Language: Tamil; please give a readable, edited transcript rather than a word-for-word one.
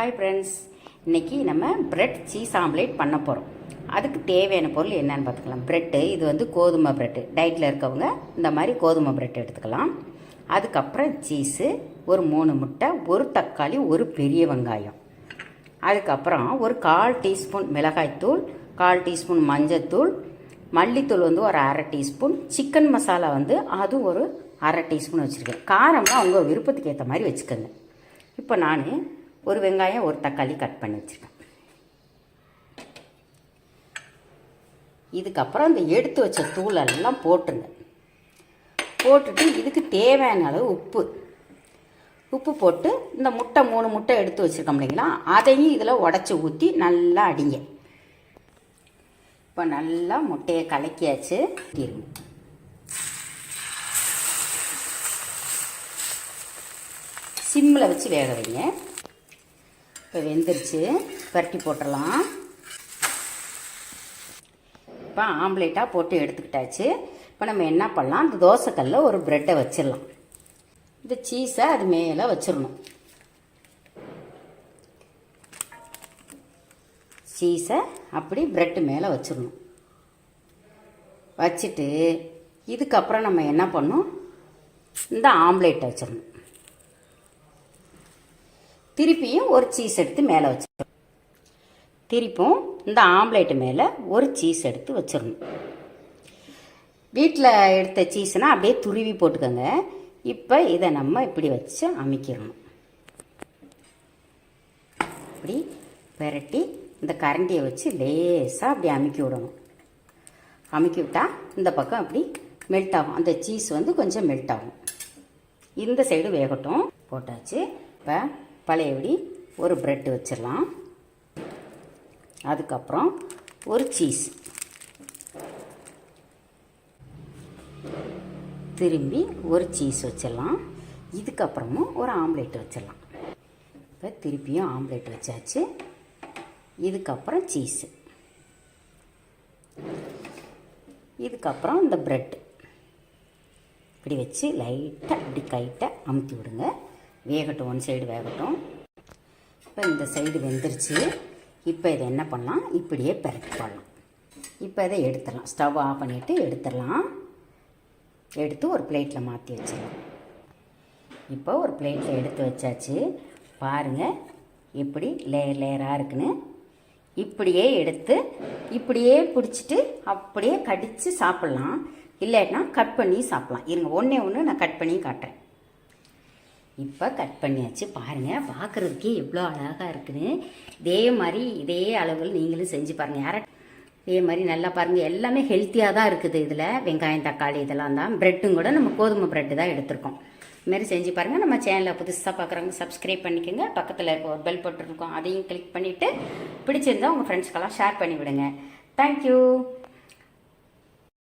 ஹாய் ஃப்ரெண்ட்ஸ், இன்றைக்கி நம்ம பிரெட் சீஸ் ஆம்லேட் பண்ண போகிறோம். அதுக்கு தேவையான பொருள் என்னென்னு பார்த்துக்கலாம். ப்ரெட்டு, இது வந்து கோதுமை ப்ரெட்டு. டயட்டில் இருக்கவங்க இந்த மாதிரி கோதுமை ப்ரெட் எடுத்துக்கலாம். அதுக்கப்புறம் சீஸு, ஒரு 3 முட்டை, ஒரு தக்காளி, ஒரு பெரிய வெங்காயம். அதுக்கப்புறம் ஒரு 1/4 டீஸ்பூன் மிளகாய்த்தூள், 1/4 டீஸ்பூன் மஞ்சத்தூள், மல்லித்தூள் வந்து ஒரு 1/2 டீஸ்பூன், சிக்கன் மசாலா வந்து அது ஒரு 1/2 டீஸ்பூன் வச்சுருக்கேன். காரமாக உங்கள் விருப்பத்துக்கு ஏற்ற மாதிரி வச்சுக்கோங்க. இப்போ நான் ஒரு வெங்காயம், ஒரு தக்காளி கட் பண்ணி வச்சுருக்கேன். இதுக்கப்புறம் இந்த எடுத்து வச்ச தூளெல்லாம் போட்டுருங்க. போட்டுட்டு இதுக்கு தேவையான அளவு உப்பு போட்டு இந்த முட்டை 3 முட்டை எடுத்து வச்சுருக்கோம் இல்லைங்களா, அதையும் இதில் உடச்சி ஊற்றி நல்லா அடிங்க. இப்போ நல்லா முட்டையை கலக்கியாச்சு. சிம்மில் வச்சு வேக வைங்க. இப்போ வெந்துருச்சு, பரட்டி போட்டுடலாம். இப்போ ஆம்லேட்டாக போட்டு எடுத்துக்கிட்டாச்சு. இப்போ நம்ம என்ன பண்ணலாம், அந்த தோசைக்கல்லில் ஒரு ப்ரெட்டை வச்சிடலாம். இந்த சீஸை அது மேலே வச்சிடணும். சீஸை அப்படி ப்ரெட்டு மேலே வச்சிடணும். வச்சுட்டு இதுக்கப்புறம் நம்ம என்ன பண்ணணும், இந்த ஆம்லேட்டை வச்சிடணும். திருப்பியும் ஒரு சீஸ் எடுத்து மேலே வச்சிடணும். திருப்பும் இந்த ஆம்லேட்டு மேலே ஒரு சீஸ் எடுத்து வச்சிடணும். வீட்டில் எடுத்த சீஸ்னால் அப்படியே துருவி போட்டுக்கோங்க. இப்போ இதை நம்ம இப்படி வச்சு அமுக்கிடணும். இப்படி பெரட்டி இந்த கரண்டியை வச்சு லேசாக அப்படி அமுக்கி விடணும். அமுக்கி விட்டால் இந்த பக்கம் அப்படி மெல்ட் ஆகும். அந்த சீஸ் வந்து கொஞ்சம் மெல்ட் ஆகும். இந்த சைடு வேகட்டும். போட்டாச்சு. இப்போ பழையபடி ஒரு ப்ரெட்டு வச்சிடலாம். அதுக்கப்புறம் ஒரு சீஸ், திரும்பி ஒரு சீஸ் வச்சிடலாம். இதுக்கப்புறமும் ஒரு ஆம்லேட் வச்சிடலாம். இப்போ திருப்பியும் ஆம்லேட் வச்சாச்சு. இதுக்கப்புறம் சீஸு, இதுக்கப்புறம் இந்த ப்ரெட்டு இப்படி வச்சு லைட்டாக இப்படி கைட்டை அமுத்தி விடுங்க. வேகட்டும், ஒன் சைடு வேகட்டும். இப்போ இந்த சைடு வெந்துருச்சு. இப்போ இதை என்ன பண்ணலாம், இப்படியே பெரட்டி போடலாம். இப்போ இதை எடுத்துடலாம். ஸ்டவ் ஆஃப் பண்ணிவிட்டு எடுத்துடலாம். எடுத்து ஒரு பிளேட்டில் மாற்றி வச்சிடலாம். இப்போ ஒரு பிளேட்டில் எடுத்து வச்சாச்சு. பாருங்கள் எப்படி லேயர் லேயராக இருக்குன்னு. இப்படியே எடுத்து இப்படியே பிடிச்சிட்டு அப்படியே கடித்து சாப்பிட்லாம். இல்லைன்னா கட் பண்ணி சாப்பிட்லாம். இருங்க, ஒன்று நான் கட் பண்ணி காட்டுறேன். இப்போ கட் பண்ணியாச்சு. பாருங்கள், பார்க்குறதுக்கே எவ்வளோ அழகாக இருக்குன்னு. இதே மாதிரி இதே அளவில் நீங்களும் செஞ்சு பாருங்கள். இதே மாதிரி நல்லா பாருங்கள். எல்லாமே ஹெல்த்தியாக தான் இருக்குது. இதில் வெங்காயம், தக்காளி இதெல்லாம் தான். ப்ரெட்டும் கூட நம்ம கோதுமை ப்ரெட்டு தான் எடுத்துருக்கோம். இதுமாரி செஞ்சு பாருங்கள். நம்ம சேனலை புதுசாக பார்க்குறவங்க சப்ஸ்கிரைப் பண்ணிக்கோங்க. பக்கத்தில் இருக்க ஒரு பெல் போட்டுருக்கோம், அதையும் கிளிக் பண்ணிவிட்டு பிடிச்சிருந்தா உங்கள் ஃப்ரெண்ட்ஸ்க்கெல்லாம் ஷேர் பண்ணி விடுங்க. தேங்க்யூ.